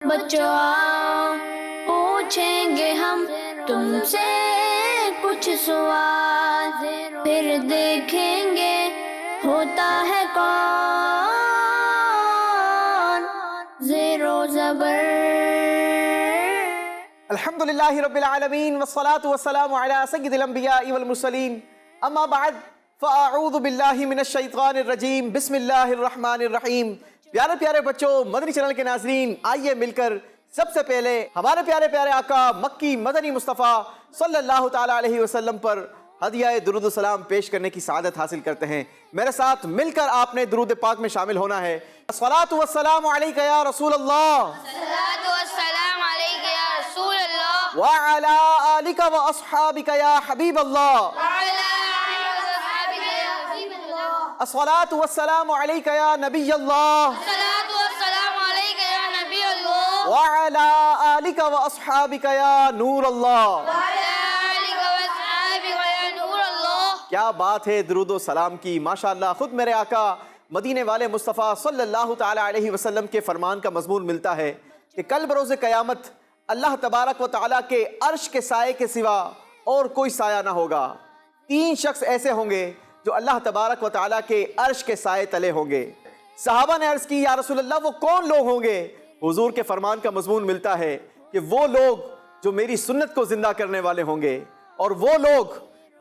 بچوں آؤ پوچھیں گے ہم تم سے کچھ سوال، پھر دیکھیں گے ہوتا ہے کون زیر و زبر۔ الحمدللہ رب العالمین والصلاة والسلام علی سید الانبیاء والمرسلین، اما بعد فاعوذ باللہ من الشیطان الرجیم، بسم اللہ الرحمن الرحیم۔ پیارے پیارے بچوں، مدنی چینل کے ناظرین، آئیے مل کر سب سے پہلے ہمارے پیارے پیارے آقا مکی مدنی مصطفیٰ صلی اللہ تعالیٰ علیہ وسلم پر ہدیہ درود و سلام پیش کرنے کی سعادت حاصل کرتے ہیں۔ میرے ساتھ مل کر آپ نے درود پاک میں شامل ہونا ہے۔ الصلاۃ والسلام علیک یا رسول اللہ، الصلاۃ والسلام علیک یا رسول اللہ، وعلی آلک واصحابک یا حبیب اللہ، وعلی آلہ وصحبہ یا حبیب اللہ، الصلاۃ والسلام علیک یا نبی اللہ، الصلاۃ والسلام علیک یا نبی اللہ، وعلی آلک واصحابک یا نور اللہ۔ وعلی آلہ وصحبہ یا نور اللہ۔ کیا بات ہے درود و سلام کی، ماشاءاللہ۔ خود میرے آقا مدینے والے مصطفیٰ صلی اللہ تعالیٰ علیہ وسلم کے فرمان کا مضمون ملتا ہے کہ کل بروز قیامت اللہ تبارک و تعالیٰ کے عرش کے سائے کے سوا اور کوئی سایہ نہ ہوگا۔ تین شخص ایسے ہوں گے جو اللہ تبارک و تعالیٰ کے عرش کے سائے تلے ہوں گے۔ صحابہ نے عرض کی، یا رسول اللہ وہ کون لوگ ہوں گے؟ حضور کے فرمان کا مضمون ملتا ہے کہ وہ لوگ جو میری سنت کو زندہ کرنے والے ہوں گے، اور وہ لوگ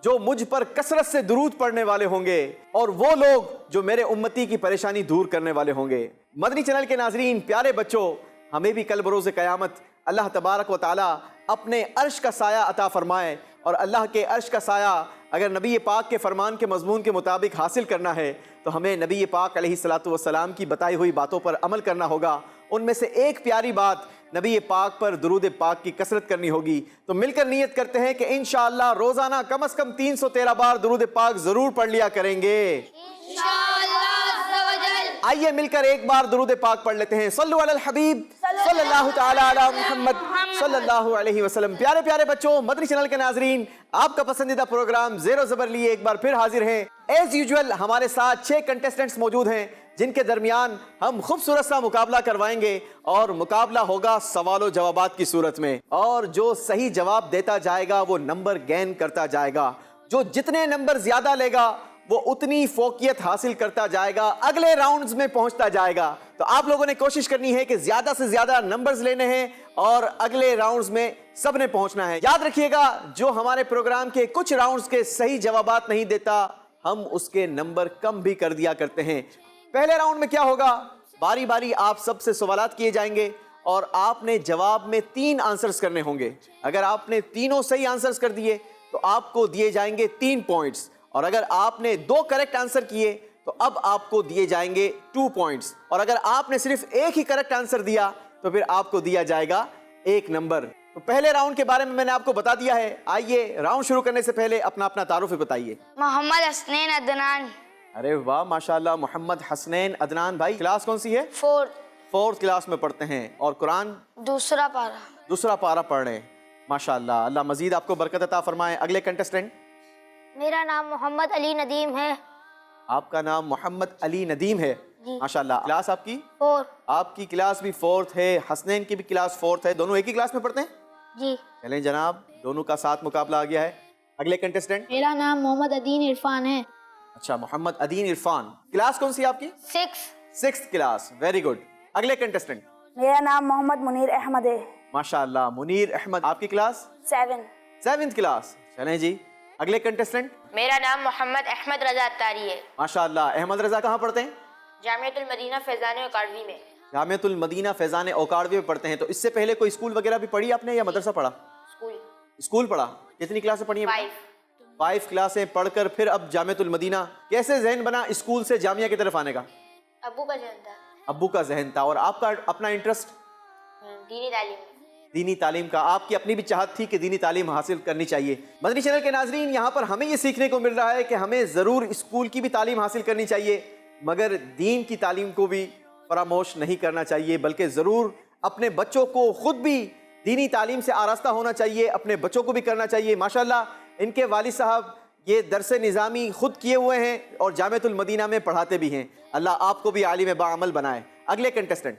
جو مجھ پر کثرت سے درود پڑھنے والے ہوں گے، اور وہ لوگ جو میرے امتی کی پریشانی دور کرنے والے ہوں گے۔ مدنی چینل کے ناظرین، پیارے بچوں، ہمیں بھی کل بروز قیامت اللہ تبارک و تعالیٰ اپنے عرش کا سایہ عطا فرمائے، اور اللہ کے عرش کا سایہ اگر نبی پاک کے فرمان کے مضمون کے مطابق حاصل کرنا ہے تو ہمیں نبی پاک علیہ السلام کی بتائی ہوئی باتوں پر عمل کرنا ہوگا۔ ان میں سے ایک پیاری بات، نبی پاک پر درود پاک کی کثرت کرنی ہوگی۔ تو مل کر نیت کرتے ہیں کہ انشاءاللہ روزانہ کم از کم 313 بار درود پاک ضرور پڑھ لیا کریں گے انشاءاللہ عز و جل۔ آئیے مل کر ایک بار درود پاک پڑھ لیتے ہیں۔ صلو علی الحبیب صلی اللہ تعالی علی محمد صلی اللہ علیہ وسلم۔ پیارے پیارے بچوں، مدنی چینل کے ناظرین، آپ کا پسندیدہ پروگرام زیر و زبر لیے ایک بار پھر حاضر ہیں۔ ایز یوزول ہمارے ساتھ 6 کنٹیسٹنٹس موجود ہیں جن کے درمیان ہم خوبصورت سا مقابلہ کروائیں گے، اور مقابلہ ہوگا سوال و جوابات کی صورت میں، اور جو صحیح جواب دیتا جائے گا وہ نمبر گین کرتا جائے گا۔ جو جتنے نمبر زیادہ لے گا وہ اتنی فوقیت حاصل کرتا جائے گا، اگلے راؤنڈز میں پہنچتا جائے گا۔ تو آپ لوگوں نے کوشش کرنی ہے کہ زیادہ سے زیادہ نمبرز لینے ہیں اور اگلے راؤنڈز میں سب نے پہنچنا ہے۔ یاد رکھیے گا، جو ہمارے پروگرام کے کچھ راؤنڈز کے صحیح جوابات نہیں دیتا، ہم اس کے نمبر کم بھی کر دیا کرتے ہیں۔ پہلے راؤنڈ میں کیا ہوگا، باری باری آپ سب سے سوالات کیے جائیں گے، اور آپ نے جواب میں 3 آنسرز کرنے ہوں گے۔ اگر آپ نے تینوں صحیح آنسرز کر دیے تو آپ کو دیے جائیں گے 3 پوائنٹس، اور اگر آپ نے 2 کریکٹ آنسر کیے تو اب آپ کو دیے جائیں گے 2 پوائنٹس، اور اگر آپ نے صرف ایک ہی کریکٹ آنسر دیا تو پھر آپ کو دیا جائے گا 1 نمبر۔ تو پہلے راؤنڈ کے بارے میں نے آپ کو بتا دیا ہے۔ آئیے راؤنڈ شروع کرنے سے پہلے اپنا تعارف بتائیے۔ محمد حسنین عدنان، ارے واہ، ماشاءاللہ، محمد حسنین عدنان بھائی، کلاس کون سی ہے؟ 4th کلاس میں پڑھتے ہیں، اور قرآن دوسرا پارہ۔ دوسرا پارہ پڑھ رہے ہیں، ماشاءاللہ۔ اللہ مزید آپ کو برکت عطا فرمائے۔ اگلے کنٹیسٹنٹ، میرا نام محمد علی ندیم ہے۔ آپ کا نام محمد علی ندیم ہے، ماشاءاللہ۔ کلاس آپ کی؟ 4۔ آپ کی کلاس بھی 4th ہے، حسنین کی بھی کلاس 4th ہے، دونوں ایک ہی کلاس میں پڑھتے ہیں؟ جی۔ چلیں جناب، دونوں کا ساتھ مقابلہ آ گیا ہے۔ اگلے کنٹیسٹنٹ، میرا نام محمد عدین عرفان ہے۔ اچھا، محمد عدین عرفان، کلاس کون سی ہے آپ کی؟ 6th class, very good. اگلے کنٹیسٹنٹ، میرا نام محمد منیر احمد ہے۔ ماشاءاللہ، منیر احمد، آپ کی کلاس 7th کلاس۔ چلیں جی، اگلے کنٹیسٹنٹ، میرا نام محمد احمد رضا اتاری ہے۔ ماشاءاللہ۔ احمد رضا کہاں پڑھتے ہیں؟ جامعۃ المدینہ فیضان اکاڈمی میں۔ جامعۃ المدینہ فیضان اوکاڑوی میں پڑھتے ہیں۔ تو اس سے پہلے کوئی اسکول وغیرہ بھی پڑھی آپ نے یا مدرسہ پڑھا؟ اسکول پڑھا۔ کتنی کلاسیں پڑھی ہیں؟ 5 کلاسیں پڑھ کر پھر اب جامعۃ المدینہ۔ کیسے ذہن بنا اسکول سے جامعہ کی طرف آنے کا؟ ابو کا ذہن تھا، ابو کا ذہن تھا۔ اور آپ کا اپنا انٹرسٹ دینی تعلیم۔ دینی تعلیم کا، آپ کی اپنی بھی چاہت تھی کہ دینی تعلیم حاصل کرنی چاہیے۔ مدنی چینل کے ناظرین، یہاں پر ہمیں یہ سیکھنے کو مل رہا ہے کہ ہمیں ضرور اسکول کی بھی تعلیم حاصل کرنی چاہیے، مگر دین کی تعلیم کو بھی فراموش نہیں کرنا چاہیے، بلکہ ضرور اپنے بچوں کو خود بھی دینی تعلیم سے آراستہ ہونا چاہیے، اپنے بچوں کو بھی کرنا چاہیے۔ ماشاءاللہ، ان کے والد صاحب یہ درس نظامی خود کیے ہوئے ہیں اور جامعۃ المدینہ میں پڑھاتے بھی ہیں۔ اللہ آپ کو بھی عالم باعمل بنائے۔ اگلے کنٹیسٹنٹ،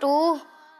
2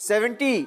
70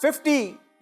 50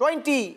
20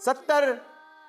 70,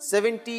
70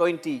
20,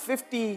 50।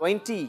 20।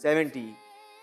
70।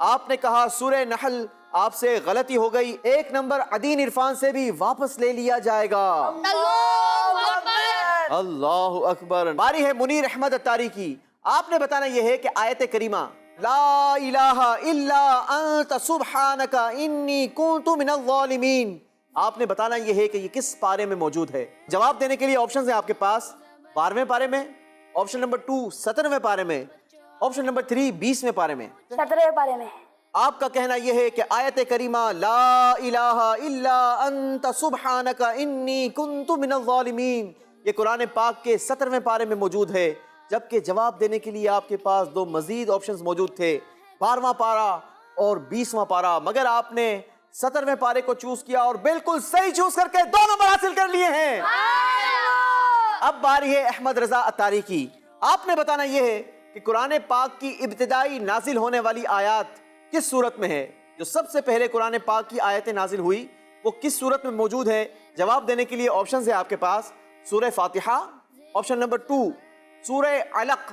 آپ نے کہا سورہ نحل، آپ سے غلطی ہو گئی، 1 نمبر عدین عرفان سے بھی واپس لے لیا جائے گا۔ اللہ اکبر۔ باری ہے منیر احمد اتاری کی، آپ نے بتانا یہ ہے کہ آیت کریمہ لا الہ الا انت سبحانک انی کنت من الظالمین، آپ نے بتانا یہ ہے کہ یہ کس پارے میں موجود ہے۔ جواب دینے کے لیے آپشنز ہیں آپ کے پاس، 12ویں پارے میں، آپشن نمبر 2 17ویں پارے میں، آپشن نمبر 3 20ویں پارے میں۔ 17ویں پارے میں۔ آپ کا کہنا یہ ہے کہ آیت کریمہ لا الہ الا انت سبحانک انی کنت من الظالمین یہ قرآن پاک کے 17ویں پارے میں موجود ہے، جبکہ جواب دینے کے لیے آپ کے پاس 2 مزید آپشنز موجود تھے، 12واں پارہ اور 20واں پارہ، مگر آپ نے 17ویں پارے کو چوز کیا اور بالکل صحیح چوز کر کے 2 نمبر حاصل کر لیے ہیں۔ اب باری ہے احمد رضا اتاری کی، آپ نے بتانا یہ ہے کہ قرآن پاک کی ابتدائی نازل ہونے والی آیات کس صورت میں ہے؟ جو سب سے پہلے قرآن پاک کی آیتیں نازل ہوئی وہ کس صورت میں موجود ہے؟ جواب دینے کے لیے آپشنز ہیں آپ کے پاس، سورہ فاتحہ، آپشن نمبر 2 سورہ علق،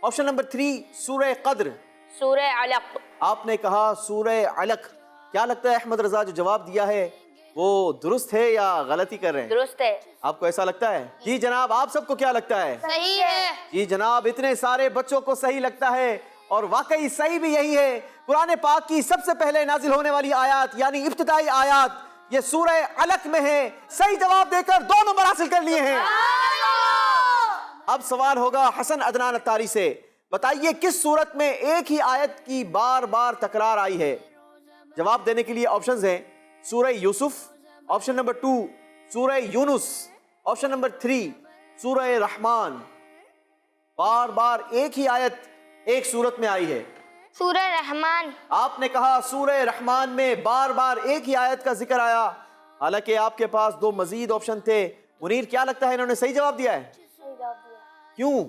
آپشن نمبر 3 سورہ قدر۔ سورہ علق۔ آپ نے کہا سورہ علق، کیا لگتا ہے احمد رضا جو جواب دیا ہے وہ درست ہے یا غلطی کر رہے ہیں؟ درست ہے۔ آپ کو ایسا لگتا ہے؟ جی جناب، آپ سب کو کیا لگتا ہے؟ صحیح ہے۔ جی جناب، اتنے سارے بچوں کو صحیح لگتا ہے، اور واقعی صحیح بھی یہی ہے۔ قرآن پاک کی سب سے پہلے نازل ہونے والی آیات یعنی ابتدائی آیات یہ سورہ علق میں ہے۔ صحیح جواب دے کر 2 نمبر حاصل کر لیے ہیں۔ اب سوال ہوگا حسن عدنان اتاری سے، بتائیے کس صورت میں ایک ہی آیت کی بار بار تکرار آئی ہے؟ جواب دینے کے لیے آپشنز ہیں، سورہ یوسف، آپشن نمبر 2 سورہ یونس، آپشن نمبر 3 سورہ رحمان۔ بار بار ایک ہی آیت ایک صورت میں آئی ہے۔ سورہ رحمان۔ آپ نے کہا سورہ رحمان میں بار بار ایک ہی آیت کا ذکر آیا، حالانکہ آپ کے پاس 2 مزید آپشن تھے۔ منیر، کیا لگتا ہے انہوں نے صحیح جواب دیا ہے؟ صحیح جواب دیا۔ کیوں؟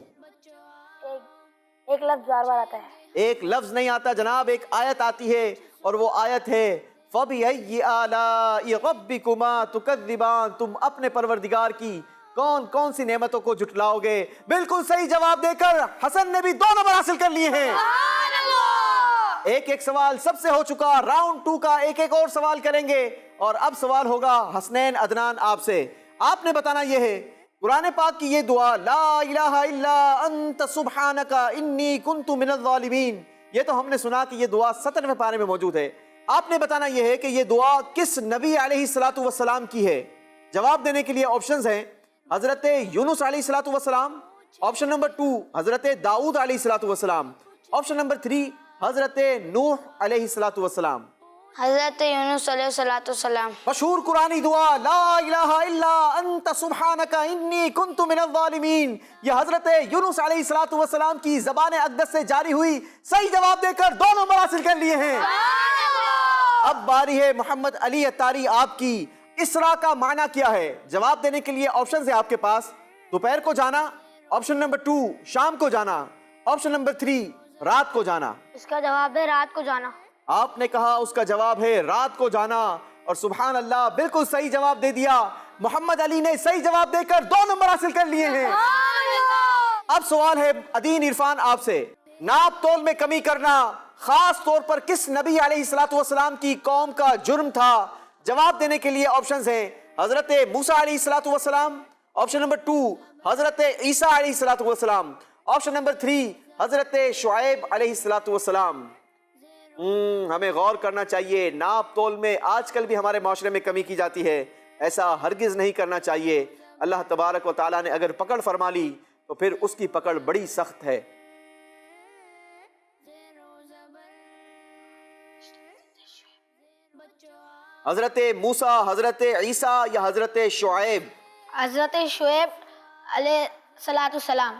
ایک لفظ بار بار آتا ہے۔ ایک لفظ نہیں آتا جناب، ایک آیت آتی ہے، اور وہ آیت ہے فَبِأَيِّ آلَاءِ رَبِّكُمَا تُكَذِّبَانِ، تم اپنے پروردگار کی کون کون سی نعمتوں کو جھٹلاؤ گے؟ بالکل صحیح جواب دے کر حسن نے بھی 2 نمبر حاصل کر لیے ہیں۔ ایک سوال سب سے ہو چکا، راؤنڈ 2 کا ایک اور سوال کریں گے، اور اب سوال ہوگا حسنین عدنان آپ سے۔ آپ نے بتانا یہ ہے قرآن پاک کی یہ دعا لا الہ الا انت سبحانک انی کنت من الظالمین، یہ تو ہم نے سنا کہ یہ دعا 17ویں پارے میں موجود ہے۔ آپ نے بتانا یہ ہے کہ یہ دعا کس نبی علیہ الصلوۃ والسلام کی ہے؟ جواب دینے کے لیے آپشنز ہیں، حضرت یونس علیہ الصلوۃ والسلام، آپشن نمبر 2 حضرت داؤد علیہ الصلوۃ والسلام، آپشن نمبر 3 حضرت نوح علیہ الصلوۃ والسلام۔ حضرت یونس علیہ السلام۔ مشہور قرآنی دعا لا الہ الا انت سبحانک انی کنت من الظالمین، یہ حضرت یونس علیہ الصلوۃ والسلام کی زبان اقدس سے جاری ہوئی۔ صحیح جواب دے کر 2 نمبر حاصل کر لیے ہیں۔ اب باری ہے محمد علی اتاری آپ کی، اسرا کا معنی کیا ہے؟ جواب دینے کے لیے آپشنز ہیں آپ کے پاس، دوپہر کو جانا، آپشن نمبر 2 شام کو جانا، آپشن نمبر 3 رات کو جانا۔ اس کا جواب ہے رات کو جانا۔ آپ نے کہا اس کا جواب ہے رات کو جانا، اور سبحان اللہ بالکل صحیح جواب دے دیا۔ محمد علی نے صحیح جواب دے کر 2 نمبر حاصل کر لیے ہیں۔ اب سوال ہے عدین عرفان آپ سے، ناپ تول میں کمی کرنا خاص طور پر کس نبی علیہ الصلوۃ والسلام کی قوم کا جرم تھا؟ جواب دینے کے لیے آپشنز ہیں، حضرت موسیٰ علیہ الصلوۃ والسلام، آپشن نمبر 2 حضرت عیسیٰ علیہ الصلوۃ والسلام، آپشن نمبر 3 حضرت شعیب علیہ الصلوۃ والسلام۔ ہمیں غور کرنا چاہیے، ناپ تول میں آج کل بھی ہمارے معاشرے میں کمی کی جاتی ہے، ایسا ہرگز نہیں کرنا چاہیے۔ اللہ تبارک و تعالیٰ نے اگر پکڑ فرما لی تو پھر اس کی پکڑ بڑی سخت ہے۔ حضرت موسیٰ، حضرت عیسیٰ یا حضرت شعیب؟ حضرت شعیب علیہ السلام۔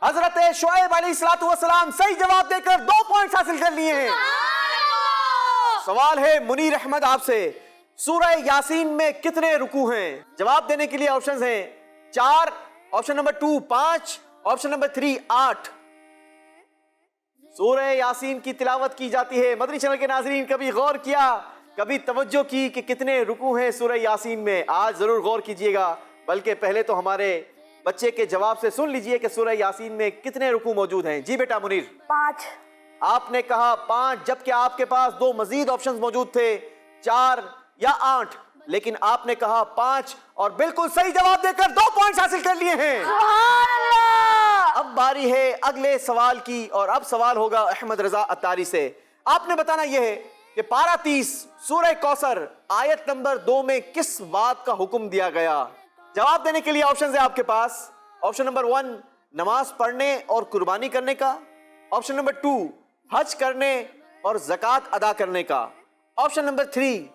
حضرت شعیب علیہ الصلوۃ والسلام، صحیح جواب دے کر 2 پوائنٹس حاصل کر لیے ہیں۔ سوال ہے منیر احمد آپ سے، سورہ یاسین میں کتنے رکوع ہیں؟ جواب دینے کے لیے آپشنز ہیں 4، آپشن نمبر 2 5، آپشن نمبر 3 8۔ سورہ یاسین کی تلاوت کی جاتی ہے، مدنی چینل کے ناظرین کبھی غور کیا، کبھی توجہ کی کہ کتنے رکوع ہیں سورہ یاسین میں؟ آج ضرور غور کیجئے گا، بلکہ پہلے تو ہمارے بچے کے جواب سے سن لیجئے کہ سورہ یاسین میں کتنے رکوع موجود ہیں۔ جی بیٹا منیر۔ 5۔ آپ نے کہا 5 جبکہ آپ کے پاس 2 مزید آپشنز موجود تھے 4 یا 8 لیکن آپ نے کہا 5 اور بالکل صحیح جواب دے کر 2 پوائنٹس حاصل کر لیے ہیں. اب باری ہے اگلے سوال کی اور اب سوال ہوگا احمد رضا اتاری سے. آپ نے بتانا یہ ہے کہ پارہ 30 سورہ کوثر آیت نمبر 2 میں کس بات کا حکم دیا گیا؟ جواب دینے کے لیے آپشنز ہیں آپ کے پاس. آپشن نمبر 1 نماز پڑھنے اور قربانی کرنے کا. آپشن نمبر 2 حج کرنے اور زکوٰۃ ادا کرنے کا. آپشن نمبر 3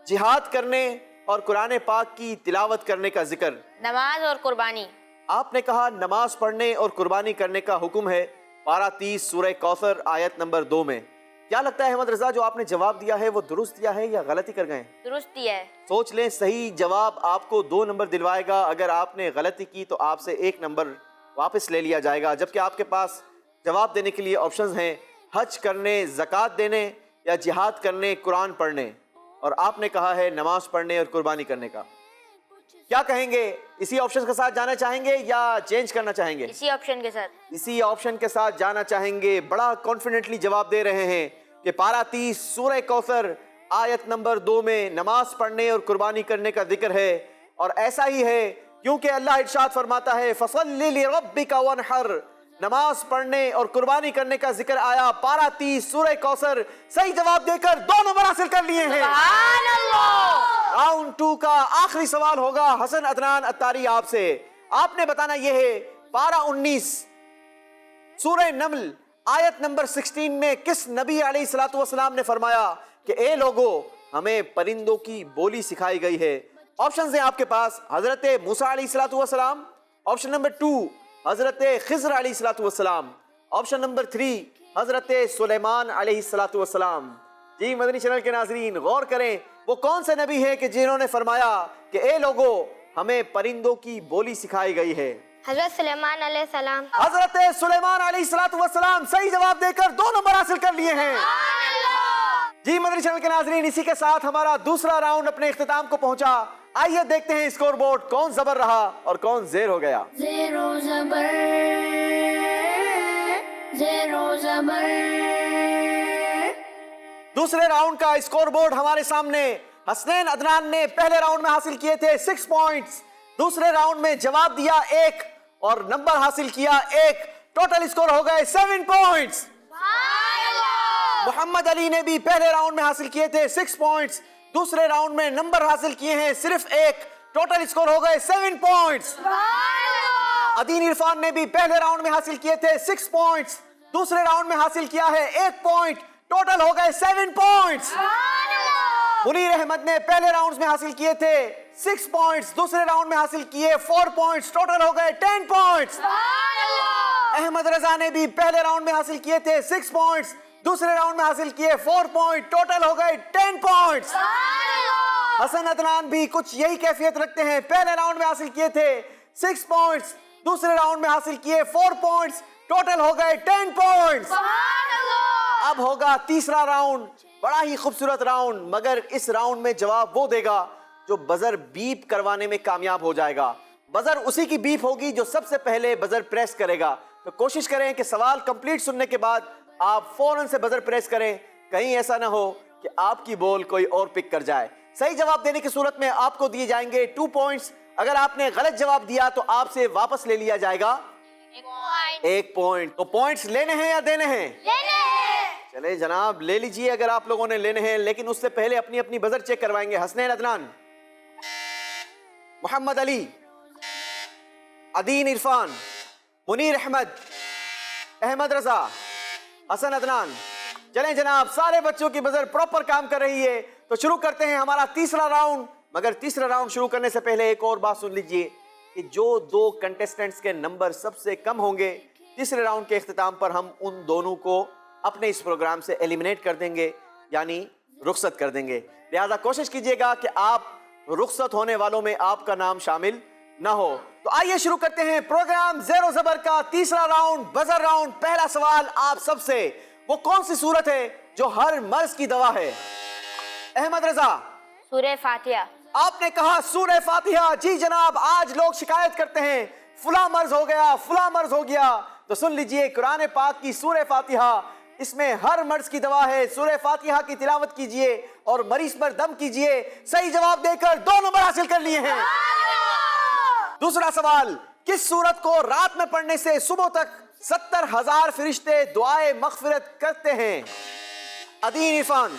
جہاد کرنے اور قرآن پاک کی تلاوت کرنے کا ذکر. نماز اور قربانی. آپ نے کہا نماز پڑھنے اور قربانی کرنے کا حکم ہے پارہ 30 سورہ کوثر آیت نمبر 2 میں. کیا لگتا ہے احمد رضا جو آپ نے جواب دیا ہے وہ درست دیا ہے یا غلطی کر گئے؟ درست ہی ہے. سوچ لیں, صحیح جواب آپ کو 2 نمبر دلوائے گا. اگر آپ نے غلطی کی تو آپ سے 1 نمبر واپس لے لیا جائے گا. جبکہ آپ کے پاس جواب دینے کے لیے آپشنز ہیں حج کرنے, زکوٰۃ دینے یا جہاد کرنے, قرآن پڑھنے. اور آپ نے کہا ہے نماز پڑھنے اور قربانی کرنے کا. کیا کہیں گے؟ اسی آپشن کے ساتھ جانا چاہیں گے یا چینج کرنا چاہیں گے؟ اسی آپشن کے ساتھ. اسی آپشن کے ساتھ جانا چاہیں گے. بڑا کانفیڈنٹلی جواب دے رہے ہیں کہ پارہ 30 سورہ کوثر آیت نمبر 2 میں نماز پڑھنے اور قربانی کرنے کا ذکر ہے. اور ایسا ہی ہے کیونکہ اللہ ارشاد فرماتا ہے فَصَلِّ لِرَبِّكَ وَانْحَرْ, نماز پڑھنے اور قربانی کرنے کا ذکر آیا. پارہ 30 سورہ کوثر صحیح جواب دے کر 2 نمبر حاصل کر لیے ہیں. سبحان اللہ. راؤنڈ 2 کا آخری سوال ہوگا حسن عدنان اتاری آپ سے. آپ نے بتانا یہ ہے پارہ 19 سورہ نمل آیت نمبر 16 میں کس نبی علیہ الصلوۃ والسلام نے فرمایا کہ اے لوگو ہمیں پرندوں کی بولی سکھائی گئی ہے؟ آپشنز ہیں آپ کے پاس حضرت موسیٰ علیہ الصلوۃ والسلام. آپشن نمبر 2 حضرت خضر علیہ الصلوۃ والسلام. آپشن نمبر 3 حضرت سلیمان علیہ الصلوۃ والسلام. جی مدنی چینل کے ناظرین غور کریں, وہ کون سے نبی ہیں کہ جنہوں نے فرمایا کہ اے لوگو ہمیں پرندوں کی بولی سکھائی گئی ہے؟ حضرت سلیمان علیہ السلام. حضرت سلیمان علیہ الصلوۃ والسلام صحیح جواب دے کر 2 نمبر حاصل کر لیے ہیں. جی مدنی چینل کے ناظرین اسی کے ساتھ ہمارا دوسرا راؤنڈ اپنے اختتام کو پہنچا. آئیے دیکھتے ہیں اسکور بورڈ کون زبر رہا اور کون زیر ہو گیا. زیرو زبر زیرو زبر. دوسرے راؤنڈ کا اسکور بورڈ ہمارے سامنے. حسنین عدنان نے پہلے راؤنڈ میں حاصل کیے تھے 6 پوائنٹس, دوسرے راؤنڈ میں جواب دیا 1 اور نمبر حاصل کیا 1. ٹوٹل اسکور ہو گئے 7 پوائنٹس. محمد علی نے بھی پہلے راؤنڈ میں حاصل کیے تھے 6 پوائنٹس, دوسرے راؤنڈ میں نمبر حاصل کیے ہیں صرف 1. ٹوٹل اسکور ہو گئے 7 پوائنٹس. عدین عرفان نے بھی پہلے راؤنڈ میں حاصل کیے تھے 6 پوائنٹس, دوسرے راؤنڈ میں حاصل کیا ہے 1 پوائنٹ. ٹوٹل ہو گئے 7 پوائنٹس. منیر احمد نے پہلے راؤنڈ میں حاصل کیے تھے 6 پوائنٹس, دوسرے راؤنڈ میں حاصل کیے 4 پوائنٹس. ٹوٹل ہو گئے 10 پوائنٹس. احمد رضا نے بھی پہلے راؤنڈ میں حاصل کیے تھے 6 پوائنٹس, دوسرے راؤنڈ میں حاصل کیے 4 پوائنٹ. ٹوٹل ہو گئے 10 پوائنٹس. حسن عدنان بھی کچھ یہی کیفیت رکھتے ہیں. پہلے راؤنڈ میں حاصل کیے تھے 6 پوائنٹس, دوسرے راؤنڈ میں حاصل کیے 4 پوائنٹس. ٹوٹل ہو گئے 10 پوائنٹس. اب ہوگا تیسرا راؤنڈ, بڑا ہی خوبصورت راؤنڈ, مگر اس راؤنڈ میں جواب وہ دے گا جو بزر بیپ کروانے میں کامیاب ہو جائے گا. بزر اسی کی بیپ ہوگی جو سب سے پہلے بزر پریس کرے گا. تو کوشش کریں کہ سوال کمپلیٹ سننے کے بعد آپ فوراً سے بزر پریس کریں, کہیں ایسا نہ ہو کہ آپ کی بول کوئی اور پک کر جائے. صحیح جواب دینے کی صورت میں آپ کو دیے جائیں گے 2 پوائنٹس. اگر آپ نے غلط جواب دیا تو آپ سے واپس لے لیا جائے گا 1 پوائنٹ. تو پوائنٹس لینے ہیں یا دینے ہیں؟ چلے جناب لے لیجئے اگر آپ لوگوں نے لینے ہیں, لیکن اس سے پہلے اپنی اپنی بزر چیک کروائیں گے. حسنین عدنان, محمد علی, عدین عرفان, منیر احمد, احمد رضا, حسن عدنان. چلیں جناب سارے بچوں کی بزر پراپر کام کر رہی ہے. تو شروع کرتے ہیں ہمارا تیسرا راؤنڈ. مگر تیسرا راؤنڈ شروع کرنے سے پہلے ایک اور بات سن لیجئے کہ جو 2 کنٹیسٹنٹس کے نمبر سب سے کم ہوں گے تیسرے راؤنڈ کے اختتام پر ہم ان دونوں کو اپنے اس پروگرام سے ایلیمنیٹ کر دیں گے, یعنی رخصت کر دیں گے. لہذا کوشش کیجئے گا کہ آپ رخصت ہونے والوں میں آپ کا نام شامل نہ ہو. تو آئیے شروع کرتے ہیں پروگرام زیر و زبر کا تیسرا راؤنڈ, بزر راؤنڈ. پہلا سوال آپ سب سے, وہ کون سی سورت ہے جو ہر مرض کی دوا ہے؟ احمد رضا, سورہ فاتحہ. آپ نے کہا سورہ فاتحہ. جی جناب, آج لوگ شکایت کرتے ہیں فلاں مرض ہو گیا, فلاں مرض ہو گیا. تو سن لیجئے قرآن پاک کی سورہ فاتحہ اس میں ہر مرض کی دوا ہے. سورہ فاتحہ کی تلاوت کیجئے اور مریض پر دم کیجئے. صحیح جواب دے کر 2 نمبر حاصل کر لیے ہیں. دوسرا سوال, کس سورت کو رات میں پڑھنے سے صبح تک 70,000 فرشتے دعائے مغفرت کرتے ہیں؟ عدین عرفان.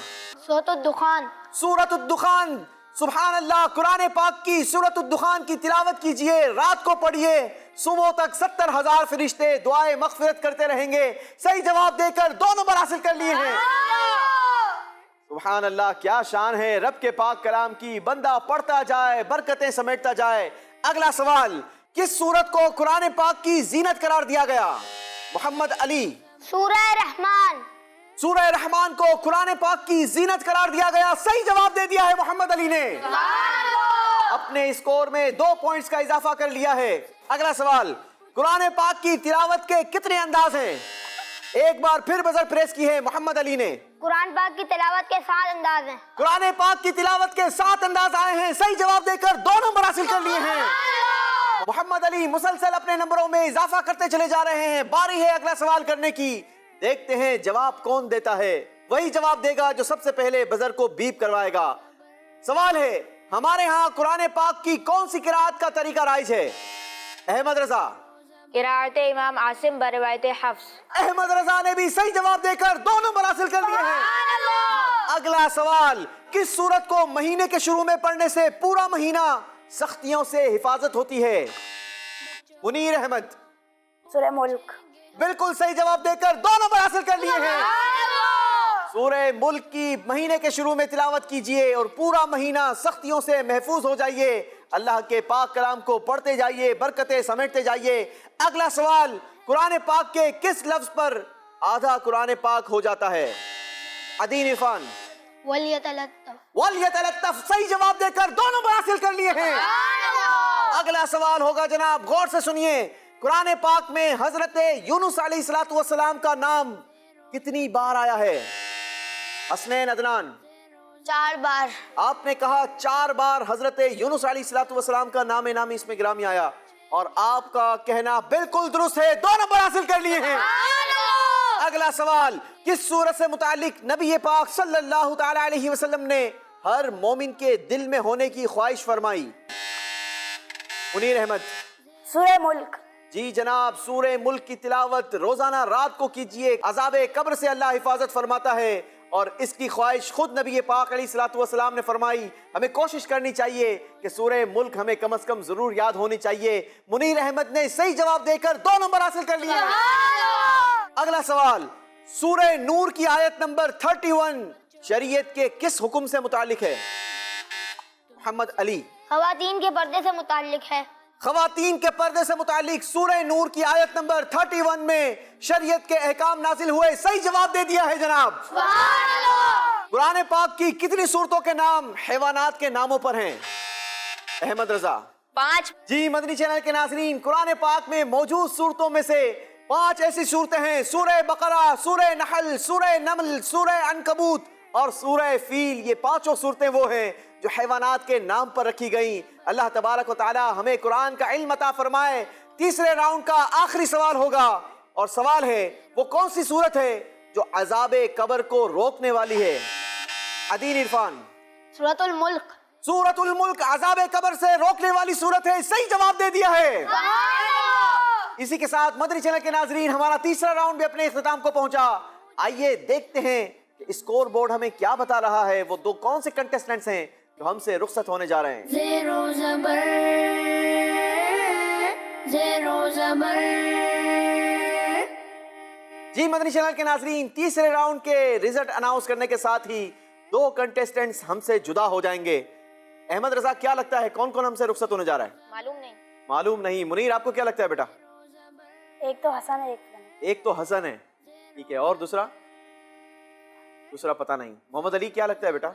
سورۃ الدخان. سورۃ الدخان. سبحان اللہ, قرآن پاک کی سورۃ الدخان کی تلاوت کیجئے, رات کو پڑھیے, صبح تک 70,000 فرشتے دعائے مغفرت کرتے رہیں گے. صحیح جواب دے کر 2 نمبر حاصل کر لیے ہیں. سبحان اللہ, کیا شان ہے رب کے پاک کلام کی, بندہ پڑھتا جائے برکتیں سمیٹتا جائے. اگلا سوال, کس سورت کو قرآن پاک کی زینت قرار دیا گیا؟ محمد علی. سورہ رحمان. سورہ رحمان کو قرآن پاک کی زینت قرار دیا گیا. صحیح جواب دے دیا ہے محمد علی نے. اپنے اسکور میں 2 پوائنٹس کا اضافہ کر لیا ہے. اگلا سوال, قرآن پاک کی تلاوت کے کتنے انداز ہیں؟ ایک بار پھر بزر پریس کی ہے محمد علی نے. قرآن پاک کی تلاوت کے 7 انداز ہیں. قرآن پاک کی تلاوت کے 7 انداز آئے ہیں. صحیح جواب دے کر 2 نمبر حاصل کر لیے ہیں. محمد علی مسلسل اپنے نمبروں میں اضافہ کرتے چلے جا رہے ہیں. باری ہے اگلا سوال کرنے کی. دیکھتے ہیں جواب کون دیتا ہے. وہی جواب دے گا جو سب سے پہلے بزر کو بیپ کروائے گا. سوال ہے, ہمارے ہاں قرآن پاک کی کون سی قرآت کا طریقہ رائج ہے؟ احمد رضا. قراءت امام عاصم بروایت حفص. احمد رضا نے بھی صحیح جواب دے کر 2 نمبر حاصل کر لیے ہیں. اگلا سوال, کس سورت کو مہینے کے شروع میں پڑھنے سے پورا مہینہ سختیوں سے حفاظت ہوتی ہے؟ منیر احمد. سورہ ملک. بالکل صحیح جواب دے کر 2 نمبر حاصل کر لیے ہیں. سورہ ملک کی مہینے کے شروع میں تلاوت کیجئے اور پورا مہینہ سختیوں سے محفوظ ہو جائیے. اللہ کے پاک کلام کو پڑھتے جائیے, برکتیں سمیٹتے جائیے. اگلا سوال, قرآن پاک کے کس لفظ پر آدھا قرآن پاک ہو جاتا ہے؟ عدین عرفان. ولیتلطف. ولیتلطف. صحیح جواب دے کر 2 نمبر حاصل کر لیے ہیں. اگلا سوال ہوگا جناب, غور سے سنیے. قرآن پاک میں حضرت یونس علیہ السلام کا نام کتنی بار آیا ہے؟ حسنین عدنان. 4 بار. آپ نے کہا 4 بار حضرت یونس علیہ السلام کا نام نامی اس میں گرامی آیا, اور آپ کا کہنا بالکل درست ہے. 2 نمبر حاصل کر لیے ہیں. اگلا سوال, کس سورت سے متعلق نبی پاک صلی اللہ تعالی علیہ وسلم نے ہر مومن کے دل میں ہونے کی خواہش فرمائی؟ منیر احمد. سورہ ملک. جی جناب, سورہ ملک کی تلاوت روزانہ رات کو کیجئے. عذاب قبر سے اللہ حفاظت فرماتا ہے, اور اس کی خواہش خود نبی پاک علیہ السلام نے فرمائی. ہمیں کوشش کرنی چاہیے کہ سورہ ملک ہمیں کم از کم ضرور یاد ہونی چاہیے. منیر احمد نے صحیح جواب دے کر 2 نمبر حاصل کر لیا. اگلا سوال, سورہ نور کی آیت نمبر 31 شریعت کے کس حکم سے متعلق ہے؟ محمد علی. خواتین کے پردے سے متعلق ہے. خواتین کے پردے سے متعلق سورہ نور کی آیت نمبر 31 میں شریعت کے احکام نازل ہوئے. صحیح جواب دے دیا ہے جناب. قرآن پاک کی کتنی سورتوں کے نام حیوانات کے ناموں پر ہیں؟ احمد رضا. 5. جی مدنی چینل کے ناظرین, قرآن پاک میں موجود سورتوں میں سے 5 ایسی سورتیں ہیں: سورہ بقرہ, سورہ نحل, سورہ نمل, سورہ عنکبوت اور سورہ فیل. یہ 5 سورتیں وہ ہیں جو حیوانات کے نام پر رکھی گئیں. اللہ تبارک و تعالی ہمیں قرآن کا علم عطا فرمائے. تیسرے راؤنڈ کا آخری سوال ہوگا, اور سوال ہے وہ کون سی سورت ہے جو عذاب قبر کو روکنے والی ہے؟ عدین عرفان. سورۃ الملک. سورۃ الملک عذاب قبر سے روکنے والی سورت ہے. صحیح جواب دے دیا ہے. اسی کے ساتھ مدنی چینل کے ناظرین, ہمارا تیسرا راؤنڈ بھی اپنے اختتام کو پہنچا. آئیے دیکھتے ہیں کہ اسکور بورڈ ہمیں کیا بتا رہا ہے. وہ 2 کون سے کنٹیسٹنٹس ہیں جو ہم سے رخصت ہونے جا رہے ہیں؟ زیرو زبر. جی مدنی چینل کے ناظرین, تیسرے راؤنڈ کے رزلٹ اناؤنس کرنے کے ساتھ ہی 2 کنٹیسٹنٹس ہم سے جدا ہو جائیں گے. احمد رضا, کیا لگتا ہے کون کون ہم سے رخصت ہونے جا رہا ہے؟ معلوم نہیں. معلوم نہیں. منیر, آپ کو کیا لگتا ہے بیٹا؟ ایک تو حسن ہے, ایک تو حسن ہے. ٹھیک ہے, اور دوسرا پتہ نہیں. محمد علی, کیا لگتا ہے بیٹا؟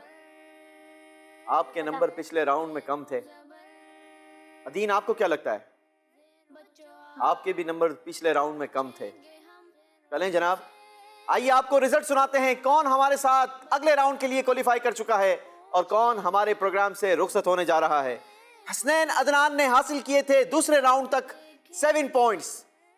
آپ کے نمبر پچھلے راؤنڈ میں کم تھے. عدین, آپ کو کیا لگتا ہے؟ آپ کے بھی نمبر پچھلے راؤنڈ میں کم تھے. چلیں جناب, آئیے آپ کو رزلٹ سناتے ہیں کون ہمارے ساتھ اگلے راؤنڈ کے لیے کوالیفائی کر چکا ہے اور کون ہمارے پروگرام سے رخصت ہونے جا رہا ہے. حسنین عدنان نے حاصل کیے تھے دوسرے راؤنڈ تک 7 پوائنٹس.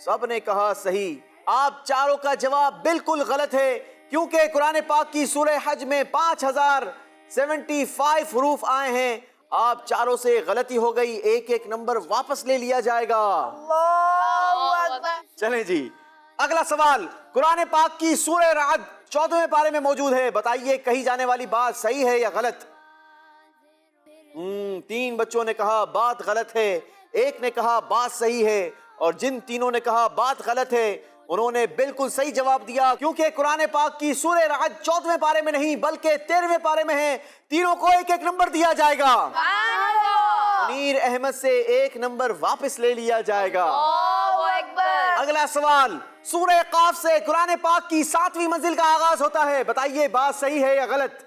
سب نے کہا صحیح. آپ چاروں کا جواب بالکل غلط ہے کیونکہ قرآن پاک کی سورہ حج میں 5075 حروف آئے ہیں. آپ چاروں سے غلطی ہو گئی, ایک ایک نمبر واپس لے لیا جائے گا. چلیں جی, اگلا سوال قرآن پاک کی سورہ رعد 14ویں پارے میں موجود ہے. بتائیے کہی جانے والی بات صحیح ہے یا غلط؟ 3 بچوں نے کہا بات غلط ہے, ایک نے کہا بات صحیح ہے, اور جن تینوں نے کہا بات غلط ہے انہوں نے بالکل صحیح جواب دیا کیونکہ قرآن پاک کی سورہ رعد 14ویں پارے میں نہیں بلکہ 13ویں پارے میں ہے. تینوں کو ایک ایک نمبر دیا جائے گا. منیر احمد سے 1 نمبر واپس لے لیا جائے گا. اگلا سوال سورہ قاف سے قرآن پاک کی 7ویں منزل کا آغاز ہوتا ہے. بتائیے بات صحیح ہے یا غلط؟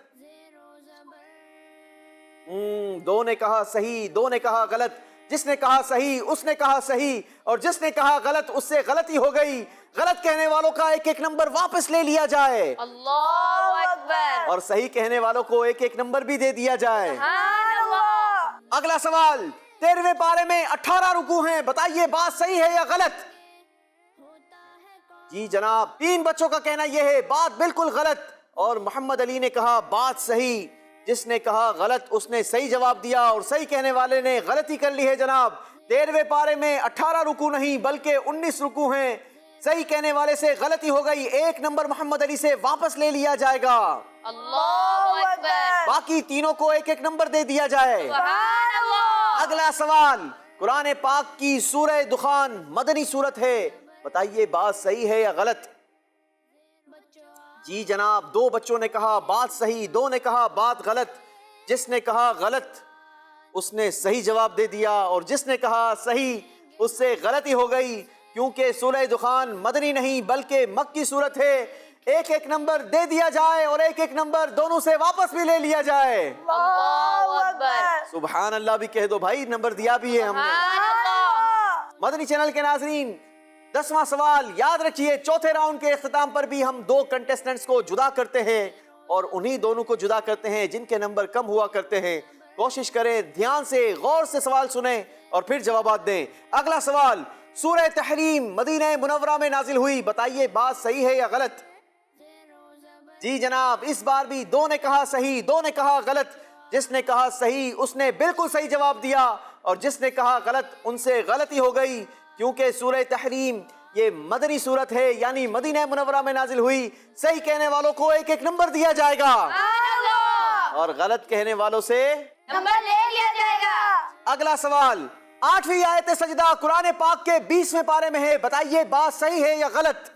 2 نے کہا صحیح, 2 نے کہا غلط. جس نے کہا صحیح اس نے کہا صحیح, اور جس نے کہا غلط اس سے غلطی ہو گئی. غلط کہنے والوں کا ایک ایک نمبر واپس لے لیا جائے, اللہ اکبر. اور صحیح کہنے والوں کو ایک ایک نمبر بھی دے دیا جائے. اگلا سوال 13ویں پارے میں 18 رکوع ہیں. بتائیے بات صحیح ہے یا غلط؟ جی جناب, 3 بچوں کا کہنا یہ ہے بات بالکل غلط, اور محمد علی نے کہا بات صحیح. جس نے کہا غلط اس نے صحیح جواب دیا, اور صحیح کہنے والے نے غلطی کر لی ہے. جناب 13ویں پارے میں 18 رکوع نہیں بلکہ 19 رکوع ہیں. صحیح کہنے والے سے غلطی ہو گئی, 1 نمبر محمد علی سے واپس لے لیا جائے گا. اللہ اکبر. باقی تینوں کو ایک ایک نمبر دے دیا جائے. سبحان اللہ. اگلا سوال قرآن پاک کی سورہ دخان مدنی سورت ہے. بتائیے بات صحیح ہے یا غلط؟ جی جناب, 2 بچوں نے کہا بات صحیح, 2 نے کہا بات غلط. جس نے کہا غلط اس نے صحیح جواب دے دیا, اور جس نے کہا صحیح اس سے غلطی ہو گئی کیونکہ سورہ دخان مدنی نہیں بلکہ مکی سورت ہے. ایک ایک نمبر دے دیا جائے اور ایک ایک نمبر دونوں سے واپس بھی لے لیا جائے. اللہ اکبر. سبحان اللہ بھی کہہ دو بھائی, نمبر دیا بھی ہے ہم نے. سبحان اللہ. مدنی چینل کے ناظرین, 10واں سوال یاد رکھیے. چوتھے راؤنڈ کے اختتام پر بھی ہم 2 کنٹیسٹنٹس کو جدا کرتے ہیں, اور انہی دونوں کو جدا کرتے ہیں جن کے نمبر کم ہوا کرتے ہیں. کوشش کریں دھیان سے غور سے سوال سنیں اور پھر جوابات دیں. اگلا سوال سورہ تحریم مدینہ منورہ میں نازل ہوئی. بتائیے بات صحیح ہے یا غلط؟ جی جناب, اس بار بھی 2 نے کہا صحیح, 2 نے کہا غلط. جس نے کہا صحیح اس نے بالکل صحیح جواب دیا, اور جس نے کہا غلط ان سے غلطی ہو گئی کیونکہ سورہ تحریم یہ مدنی سورت ہے یعنی مدینہ منورہ میں نازل ہوئی. صحیح کہنے والوں کو ایک ایک نمبر دیا جائے گا, اور غلط کہنے والوں سے نمبر لے لیا جائے گا. اگلا سوال 8ویں آیت سجدہ قرآن پاک کے 20ویں پارے میں ہے. بتائیے بات صحیح ہے یا غلط؟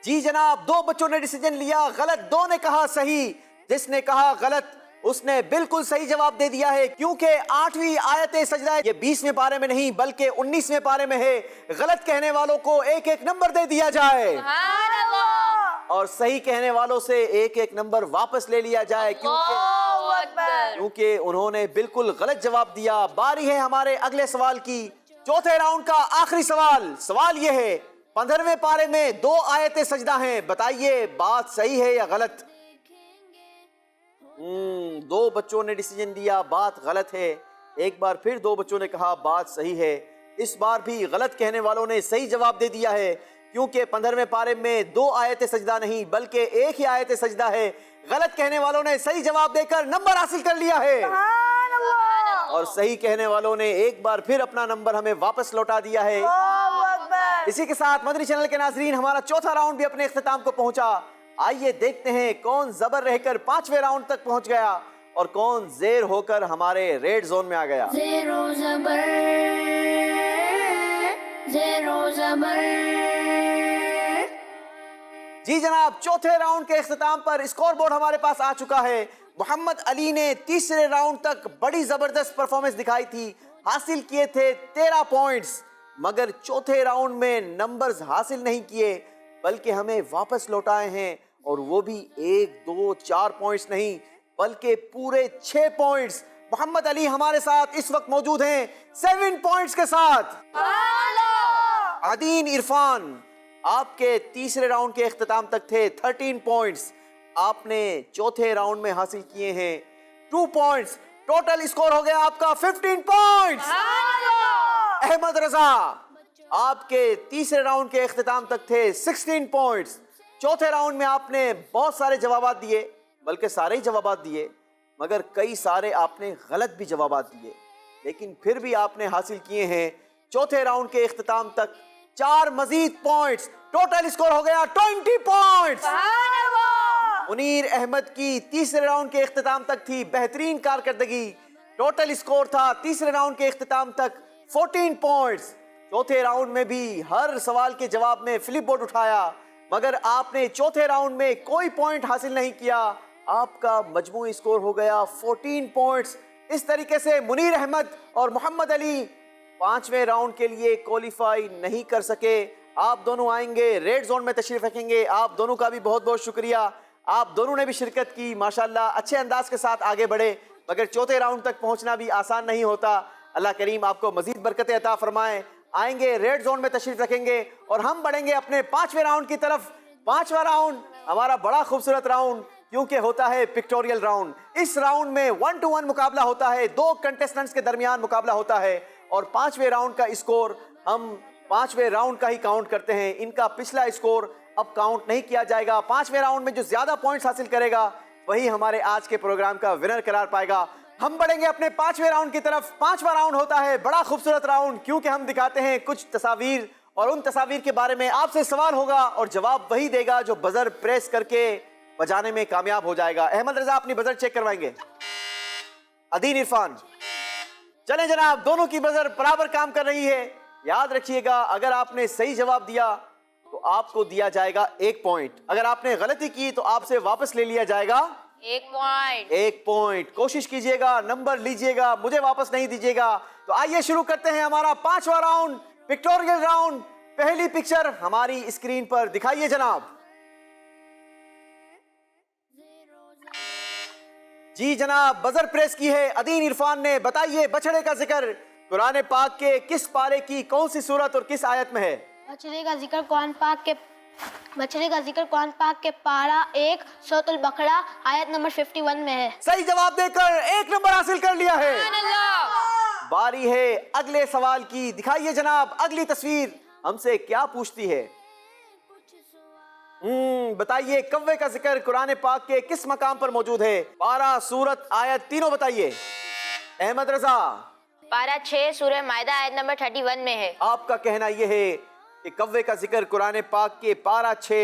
جی جناب, 2 بچوں نے ڈیسیجن لیا غلط, 2 نے کہا صحیح. جس نے کہا غلط اس نے بالکل صحیح جواب دے دیا ہے کیونکہ 8ویں آیت سجدہ یہ 20ویں پارے میں نہیں بلکہ 19ویں پارے میں ہے. غلط کہنے والوں کو ایک ایک نمبر دے دیا جائے, سبحان اللہ. اور صحیح کہنے والوں سے ایک ایک نمبر واپس لے لیا جائے اللہ اکبر. کیونکہ انہوں نے بالکل غلط جواب دیا. باری ہے ہمارے اگلے سوال کی. چوتھے راؤنڈ کا آخری سوال. سوال یہ ہے 15ویں پارے میں 2 آیت سجدہ ہیں. بتائیے بات صحیح ہے یا غلط؟ 2 بچوں نے ڈیسیجن دیا بات غلط ہے. ایک بار پھر 2 بچوں نے کہا بات صحیح ہے. اس بار بھی غلط کہنے والوں نے صحیح جواب دے دیا ہے کیونکہ 15ویں پارے میں 2 آیت سجدہ نہیں بلکہ 1 ہی آیت سجدہ ہے. غلط کہنے والوں نے صحیح جواب دے کر نمبر حاصل کر لیا ہے, اور صحیح کہنے والوں نے ایک بار پھر اپنا نمبر ہمیں واپس لوٹا دیا ہے. اسی کے ساتھ مدنی چینل کے ناظرین ہمارا چوتھا راؤنڈ بھی اپنے اختتام کو پہنچا. آئیے دیکھتے ہیں کون زبر رہ کر 5ویں راؤنڈ تک پہنچ گیا اور کون زیر ہو کر ہمارے ریڈ زون میں آ گیا. زیرو زبر زیرو زبر. جی جناب, چوتھے راؤنڈ کے اختتام پر اسکور بورڈ ہمارے پاس آ چکا ہے. محمد علی نے تیسرے راؤنڈ تک بڑی زبردست پرفارمنس دکھائی تھی, حاصل کیے تھے 13 پوائنٹس, مگر چوتھے راؤنڈ میں نمبرز حاصل نہیں کیے بلکہ ہمیں واپس لوٹائے ہیں, اور وہ بھی 1 2 4 پوائنٹس نہیں بلکہ پورے 6 پوائنٹس. محمد علی ہمارے ساتھ اس وقت موجود ہیں 7 پوائنٹس کے ساتھ. عدین عرفان آپ کے تیسرے راؤنڈ کے اختتام تک تھے 13 پوائنٹس. آپ نے چوتھے راؤنڈ میں حاصل کیے ہیں 2 پوائنٹس. ٹوٹل اسکور ہو گیا آپ کا 15 پوائنٹس. احمد رضا آپ کے تیسرے راؤنڈ کے اختتام تک تھے 16 پوائنٹس. چوتھے راؤنڈ میں آپ نے بہت سارے جوابات دیے, بلکہ سارے ہی جوابات دیے, مگر کئی سارے آپ نے غلط بھی جوابات دیے, لیکن پھر بھی آپ نے حاصل کیے ہیں چوتھے راؤنڈ کے اختتام تک 4 مزید پوائنٹس. ٹوٹل اسکور ہو گیا 20 پوائنٹس. منیر احمد کی تیسرے راؤنڈ کے اختتام تک تھی بہترین کارکردگی. ٹوٹل اسکور تھا تیسرے راؤنڈ کے اختتام تک 14 پوائنٹس. چوتھے راؤنڈ میں بھی ہر سوال کے جواب میں فلپ بورڈ اٹھایا, مگر آپ نے چوتھے راؤنڈ میں کوئی پوائنٹ حاصل نہیں کیا. آپ کا مجموعی اسکور ہو گیا 14 پوائنٹس. اس طریقے سے منیر احمد اور محمد علی 5ویں راؤنڈ کے لیے کوالیفائی نہیں کر سکے. آپ دونوں آئیں گے, ریڈ زون میں تشریف رکھیں گے. آپ دونوں کا بھی بہت بہت شکریہ. آپ دونوں نے بھی شرکت کی, ماشاءاللہ اچھے انداز کے ساتھ آگے بڑھے, مگر چوتھے راؤنڈ تک پہنچنا بھی آسان نہیں ہوتا. اللہ کریم آپ کو مزید برکتیں عطا فرمائیں. آئیں گے, ریڈ زون میں تشریف رکھیں گے اور ہم بڑھیں گے اپنے 5ویں راؤنڈ کی طرف. 5واں راؤنڈ ہمارا بڑا خوبصورت راؤنڈ, کیونکہ ہوتا ہے پکٹوریل راؤنڈ. اس راؤنڈ میں 1 to 1 مقابلہ ہوتا ہے, 2 کنٹیسٹنٹس کے درمیان مقابلہ ہوتا ہے, اور 5ویں راؤنڈ کا اسکور ہم 5ویں راؤنڈ کا ہی کاؤنٹ کرتے ہیں. ان کا پچھلا اسکور اب کاؤنٹ نہیں کیا جائے گا. 5ویں راؤنڈ میں جو زیادہ پوائنٹس حاصل کرے گا وہی ہمارے آج کے پروگرام کا ونر قرار پائے گا. ہم بڑھیں گے اپنے 5ویں راؤنڈ کی طرف. 5واں راؤنڈ ہوتا ہے بڑا خوبصورت راؤنڈ, کیونکہ ہم دکھاتے ہیں کچھ تصاویر اور ان تصاویر کے بارے میں آپ سے سوال ہوگا اور جواب وہی دے گا جو بزر پریس کر کے بجانے میں کامیاب ہو جائے گا. احمد رضا اپنی بزر چیک کروائیں گے. عدین عرفان, چلیں جناب, دونوں کی بزر برابر کام کر رہی ہے. یاد رکھیے گا, اگر آپ نے صحیح جواب دیا تو آپ کو دیا جائے گا 1 پوائنٹ. اگر آپ نے غلطی کی تو آپ سے واپس لے لیا جائے گا 1 پوائنٹ. 1 پوائنٹ. کوشش کیجئے گا, نمبر لیجئے گا, مجھے واپس نہیں دیجئے گا. تو آئیے شروع کرتے ہیں ہمارا 5واں راؤنڈ, پکٹوریل راؤنڈ. پہلی پکچر ہماری اسکرین پر دکھائیے جناب. جی جناب, بزر پریس کی ہے عدین عرفان نے. بتائیے بچڑے کا ذکر قرآن پاک کے کس پارے کی کون سی سورت اور کس آیت میں ہے؟ بچڑے کا ذکر قرآن پاک کے پارہ 1 سورۃ البقرہ آیت نمبر 51 میں ہے. صحیح جواب دے کر 1 نمبر حاصل کر لیا ہے. باری ہے اگلے سوال کی. دکھائیے جناب اگلی تصویر ہم سے کیا پوچھتی ہے. بتائیے کوے کا ذکر قرآن پاک کے کس مقام پر موجود ہے؟ پارہ, سورت, آیت, تینوں بتائیے. احمد رضا, پارہ 6 سورہ مائدہ آیت نمبر 31 میں ہے. آپ کا کہنا یہ ہے کہ کوے کا ذکر قرآن پاک کے پارہ 6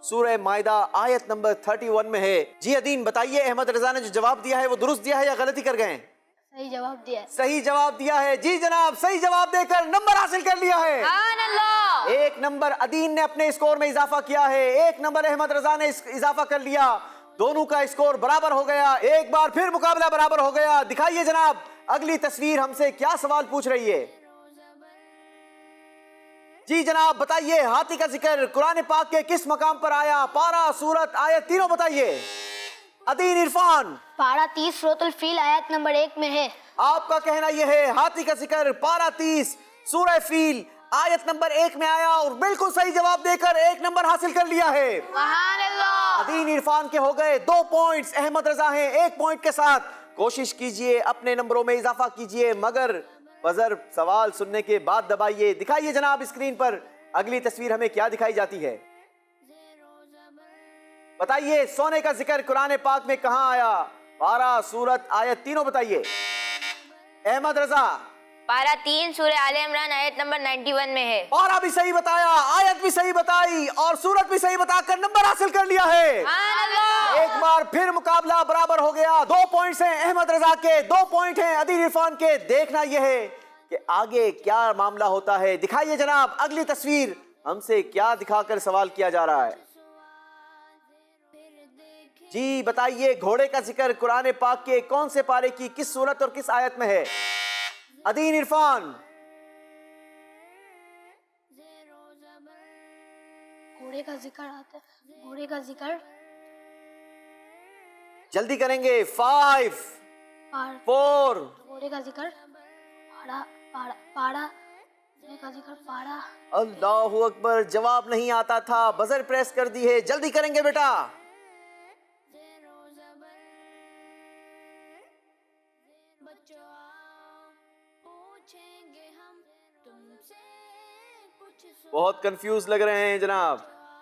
سورہ مائدہ آیت نمبر 31 میں ہے. جی عدین بتائیے, احمد رضا نے جو جواب دیا ہے وہ درست دیا ہے یا غلطی کر گئے ہیں؟ صحیح جواب دیا ہے. صحیح جواب دیا ہے. جی جناب, صحیح جواب دے کر نمبر حاصل کر لیا ہے. سبحان اللہ. 1 نمبر عدین نے اپنے اسکور میں اضافہ کیا ہے, 1 نمبر احمد رضا نے اضافہ کر لیا. دونوں کا اسکور برابر ہو گیا. ایک بار پھر مقابلہ برابر ہو گیا. دکھائیے جناب اگلی تصویر ہم سے کیا سوال پوچھ رہی ہے. جی جناب بتائیے, ہاتھی کا ذکر قرآن پاک کے کس مقام پر آیا؟ پارہ, سورت, آیت, تینوں بتائیے. عدین عرفان, پارہ 30 سورۃ الفیل آیت نمبر 1 میں ہے. آپ کا کہنا یہ ہے ہاتھی کا ذکر پارہ 30 سورہ فیل آیت نمبر 1 میں آیا, اور بالکل صحیح جواب دے کر 1 نمبر حاصل کر لیا ہے. سبحان اللہ. عدین عرفان کے ہو گئے 2 پوائنٹس. احمد رضا ہیں 1 پوائنٹ کے ساتھ. کوشش کیجئے اپنے نمبروں میں اضافہ کیجئے, مگر بزر سوال سننے کے بعد دبائیے. دکھائیے جناب اسکرین پر اگلی تصویر ہمیں کیا دکھائی جاتی ہے. بتائیے سونے کا ذکر قرآن پاک میں کہاں آیا؟ پارہ, سورت, آیت, تینوں بتائیے. احمد رضا, پارہ 3 سورہ آل عمران آیت نمبر 91 میں ہے. پارہ بھی صحیح بتایا, آیت بھی صحیح بتائی, اور سورت بھی صحیح بتا کر نمبر حاصل کر لیا ہے. سبحان اللہ. ایک بار پھر مقابلہ برابر ہو گیا. 2 پوائنٹس ہیں احمد رضا کے, 2 پوائنٹ ہیں عدین عرفان کے. دیکھنا یہ ہے کہ آگے کیا معاملہ ہوتا ہے. دکھائیے جناب اگلی تصویر ہم سے کیا دکھا کر سوال کیا جا رہا ہے. جی بتائیے گھوڑے کا ذکر قرآن پاک کے کون سے پارے کی کس سورت اور کس آیت میں ہے؟ عدین عرفان, گھوڑے کا ذکر آتا ہے. گھوڑے کا ذکر جلدی کریں گے. 5 4 گھوڑے کا ذکر پارہ اللہ اکبر. جواب نہیں آتا تھا, بزر پریس کر دی ہے. جلدی کریں گے بیٹا. بہت کنفیوز لگ رہے ہیں جناب،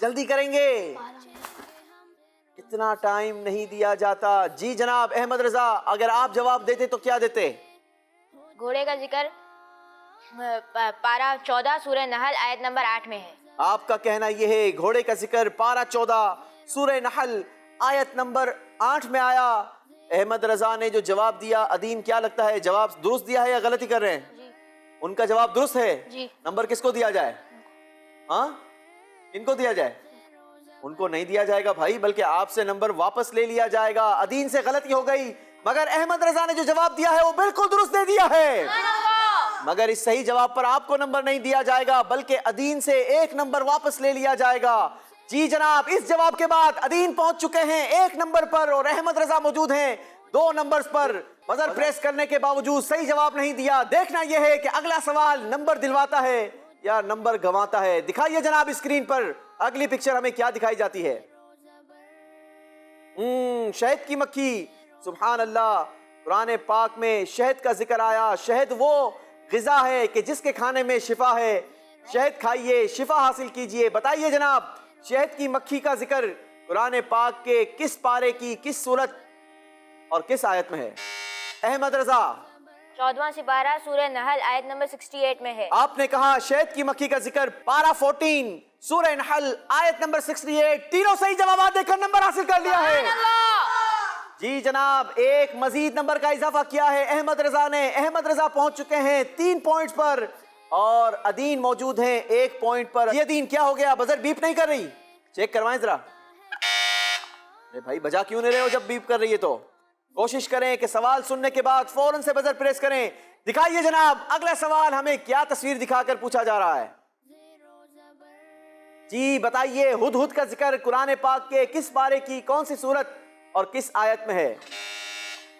جلدی کریں گے، اتنا ٹائم نہیں دیا جاتا۔ جی جناب احمد رضا، اگر آپ جواب دیتے تو کیا دیتے؟ گھوڑے کا ذکر پارہ 14 سورہ نحل آیت نمبر 8 میں ہے۔ آپ کا کہنا یہ ہے گھوڑے کا ذکر پارہ 14 سورہ نحل آیت نمبر 8 میں آیا۔ احمد رضا نے جو جواب دیا، ادین کیا لگتا ہے جواب درست دیا ہے یا غلطی کر رہے ہیں؟ ان کا جواب درست ہے۔ جی۔ نمبر کس کو دیا جائے؟ ہاں ان کو دیا جائے؟ ان کو نہیں دیا جائے گا بھائی، بلکہ آپ سے نمبر واپس لے لیا جائے گا۔ ادین سے غلطی ہو گئی، مگر احمد رضا نے جو جواب دیا ہے وہ بالکل درست دے دیا ہے، مگر اس صحیح جواب پر آپ کو نمبر نہیں دیا جائے گا، بلکہ ادین سے 1 نمبر واپس لے لیا جائے گا۔ جی جناب، اس جواب کے بعد ادین پہنچ چکے ہیں 1 نمبر پر اور احمد رضا موجود ہیں 2 نمبرز پر۔ بزر پریس کرنے کے باوجود صحیح جواب نہیں دیا۔ دیکھنا یہ ہے کہ اگلا سوال نمبر دلواتا ہے یا نمبر گنواتا ہے۔ دکھائیے جناب اسکرین پر اگلی پکچر ہمیں کیا دکھائی جاتی ہے؟ شہد کی مکھی، سبحان اللہ، قرآن پاک میں شہد کا ذکر آیا۔ شہد وہ غذا ہے کہ جس کے کھانے میں شفا ہے، شہد کھائیے، شفا حاصل کیجئے۔ بتائیے جناب، شہد کی مکھی کا ذکر قرآن پاک کے کس پارے کی کس سورت اور کس آیت میں ہے؟ احمد رضا، 14واں سپارہ سورہ نحل آیت نمبر 68 میں ہے۔ آپ نے کہا شہد کی مکھی کا ذکر پارہ 14 سورہ نحل آیت نمبر 68۔ تینوں صحیح جوابات دے کر نمبر حاصل کر لیا ہے۔ جی جناب، ایک مزید نمبر کا اضافہ کیا ہے احمد رضا نے۔ احمد رضا پہنچ چکے ہیں 3 پوائنٹس پر اور ادین موجود ہیں 1 پوائنٹ پر۔ یہ ادین کیا ہو گیا؟ بزر بیپ نہیں کر رہی؟ چیک کروائیں ذرا۔ ارے بھائی بجا کیوں نہیں رہے ہو جب بیپ کر رہی ہے تو؟ کوشش کریں کہ سوال سننے کے بعد فوراً سے بزر پریس کریں۔ دکھائیے جناب اگلا سوال ہمیں کیا تصویر دکھا کر پوچھا جا رہا ہے؟ جی بتائیے، ہدہد کا ذکر قرآن پاک کے کس پارے کی کون سی سورت اور کس آیت میں ہے؟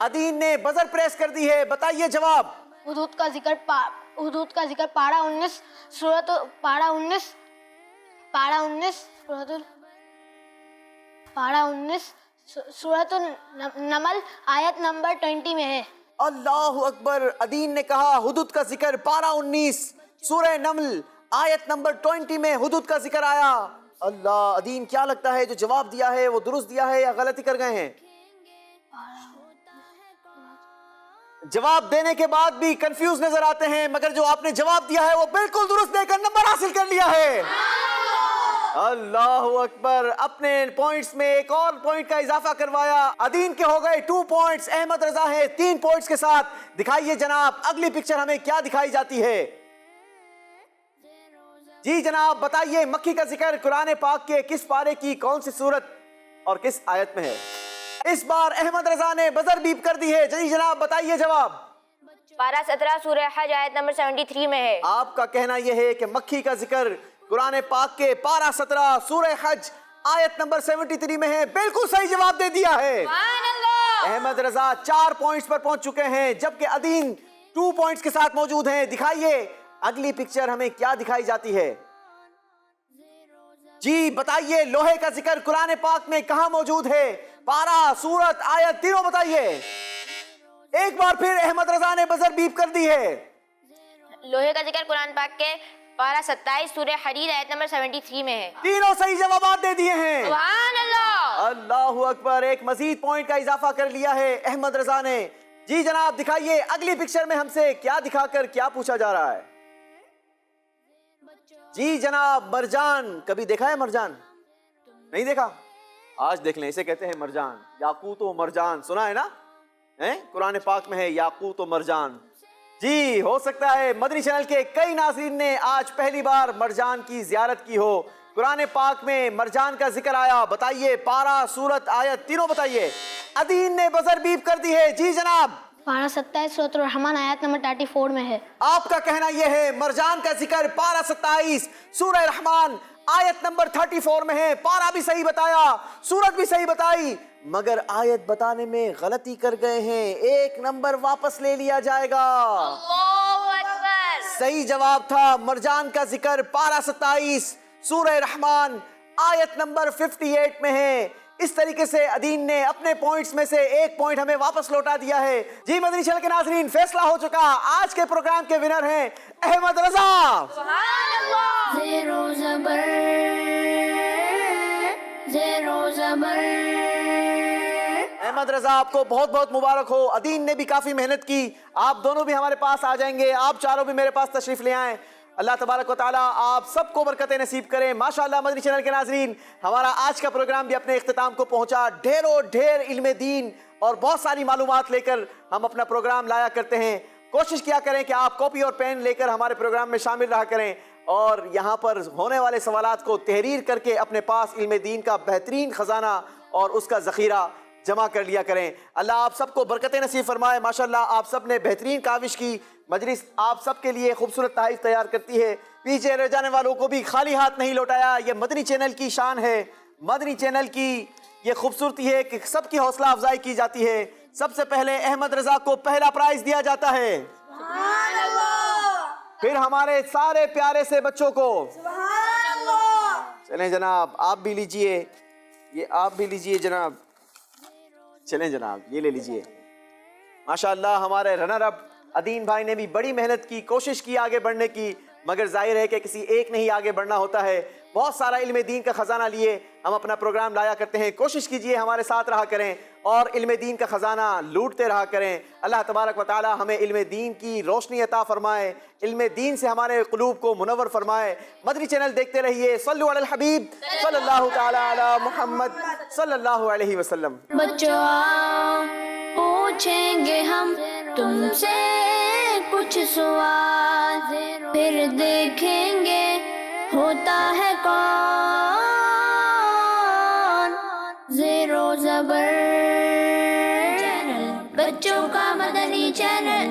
ادین نے بزر پریس کر دی ہے، بتائیے جواب۔ حدود کا ذکر پارہ 19 سورۃ سورۃ النمل آیت نمبر 20 میں ہے۔ اللہ اکبر، ادین نے کہا حدود کا ذکر پارہ 19 سورہ نمل آیت نمبر 20 میں حدود کا ذکر آیا۔ اللہ، ادین کیا لگتا ہے جو جواب دیا ہے وہ درست دیا ہے یا غلطی کر گئے ہیں؟ جواب دینے کے بعد بھی کنفیوز نظر آتے ہیں، مگر جو آپ نے جواب دیا ہے وہ بالکل درست دے کر نمبر حاصل کر لیا ہے۔ اللہ اکبر، اپنے پوائنٹس میں ایک اور پوائنٹ کا اضافہ کروایا۔ ادین کے ہو گئے 2 پوائنٹس، احمد رضا ہے 3 پوائنٹس کے ساتھ۔ دکھائیے جناب اگلی پکچر ہمیں کیا دکھائی جاتی ہے؟ جی جناب بتائیے، مکھی کا ذکر قرآن پاک کے کس پارے کی کون سی سورت اور کس آیت میں ہے؟ اس بار احمد رضا نے بزر بیپ کر دی ہے۔ جی جناب بتائیے جواب۔ پارہ 17 سورہ حج آیت نمبر 73 میں ہے۔ آپ کا کہنا یہ ہے کہ مکھی کا ذکر قرآن پاک کے پارہ 17 سورہ حج آیت نمبر 73 میں ہے۔ بالکل صحیح جواب دے دیا ہے۔ احمد رضا 4 پوائنٹس پر پہنچ چکے ہیں، جبکہ ادین 2 پوائنٹس کے ساتھ موجود ہیں۔ دکھائیے اگلی پکچر ہمیں کیا دکھائی جاتی ہے؟ جی بتائیے، لوہے کا ذکر قرآن پاک میں کہاں موجود ہے؟ پارہ، سورت، آیت، تینوں بتائیے۔ ایک بار پھر احمد رضا نے بزر بیپ کر دی ہے۔ لوہے کا ذکر قرآن پاک کے پارہ 27 سورہ حدید آیت نمبر 73 میں ہے۔ تینوں صحیح جوابات دے دیے ہیں۔ سبحان اللہ، اللہ اکبر، ایک مزید پوائنٹ کا اضافہ کر لیا ہے احمد رضا نے۔ جی جناب دکھائیے اگلی پکچر میں ہم سے کیا دکھا کر کیا پوچھا جا رہا ہے؟ جی جناب، مرجان، کبھی دیکھا ہے مرجان؟ نہیں دیکھا؟ آج دیکھ لیں، اسے کہتے ہیں مرجان، یاقوت و مرجان، سنا ہے نا؟ قرآن پاک میں ہے یاقوت و مرجان۔ جی ہو سکتا ہے مدنی چینل کے کئی ناظرین نے آج پہلی بار مرجان کی زیارت کی ہو۔ قرآن پاک میں مرجان کا ذکر آیا، بتائیے پارہ، سورت، آیت، تینوں بتائیے۔ ادین نے بزر بیپ کر دی ہے۔ جی جناب، پارہ 27 سورۃ الرحمن آیت نمبر 34 میں ہے۔ آپ کا کہنا یہ ہے مرجان کا ذکر پارہ 27 سورہ رحمان آیت نمبر 34 میں ہے۔ پارہ بھی صحیح بتایا، سورت بھی صحیح بتائی، مگر آیت بتانے میں غلطی کر گئے ہیں، 1 نمبر واپس لے لیا جائے گا۔ اللہ اکبر، صحیح جواب تھا مرجان کا ذکر پارہ 27 سورہ رحمان آیت نمبر 58 میں ہے۔ اس طریقے سے ادین نے اپنے پوائنٹس میں سے ایک پوائنٹ ہمیں واپس لوٹا دیا ہے. جی مدنی چینل کے ناظرین فیصلہ ہو چکا, آج کے پروگرام کے ونر ہیں احمد رضا. زیرو زبر زیرو زبر. احمد رضا آپ کو بہت بہت مبارک ہو. ادین نے بھی کافی محنت کی, آپ دونوں بھی ہمارے پاس آ جائیں گے, آپ چاروں بھی میرے پاس تشریف لے آئیں. اللہ تبارک و تعالیٰ آپ سب کو برکتیں نصیب کریں. ماشاءاللہ مدنی چینل کے ناظرین ہمارا آج کا پروگرام بھی اپنے اختتام کو پہنچا. ڈھیروں ڈھیر علم دین اور بہت ساری معلومات لے کر ہم اپنا پروگرام لایا کرتے ہیں. کوشش کیا کریں کہ آپ کاپی اور پین لے کر ہمارے پروگرام میں شامل رہا کریں اور یہاں پر ہونے والے سوالات کو تحریر کر کے اپنے پاس علم دین کا بہترین خزانہ اور اس کا ذخیرہ جمع کر لیا کریں. اللہ آپ سب کو برکتیں نصیب فرمائے. ماشاءاللہ آپ سب نے بہترین کاوش کی. مجلس آپ سب کے لیے خوبصورت تحائف تیار کرتی ہے. پیچھے رہ جانے والوں کو بھی خالی ہاتھ نہیں لوٹایا. یہ مدنی چینل کی شان ہے, مدنی چینل کی یہ خوبصورتی ہے کہ سب کی حوصلہ افزائی کی جاتی ہے. سب سے پہلے احمد رضا کو پہلا پرائز دیا جاتا ہے, پھر ہمارے سارے پیارے سے بچوں کو. چلیں جناب آپ بھی لیجئے, یہ آپ بھی لیجئے جناب. چلیں جناب یہ لے لیجئے. ماشاءاللہ ہمارے رنر اپ ادین بھائی نے بھی بڑی محنت کی, کوشش کی آگے بڑھنے کی, مگر ظاہر ہے کہ کسی ایک نے ہی آگے بڑھنا ہوتا ہے. بہت سارا علم دین کا خزانہ لیے ہم اپنا پروگرام لایا کرتے ہیں. کوشش کیجئے ہمارے ساتھ رہا کریں اور علم دین کا خزانہ لوٹتے رہا کریں. اللہ تبارک و تعالی ہمیں علم دین کی روشنی عطا فرمائے, علم دین سے ہمارے قلوب کو منور فرمائے. مدنی چینل دیکھتے رہیے. صلو علی الحبیب صلی اللہ تعالی علی محمد صلی اللہ علیہ وسلم. بچوں پوچھیں گے ہم تم سے کچھ سوال, پھر دیکھیں گے ہوتا ہے کون. زیرو زبر چینل, بچوں کا مدنی چینل.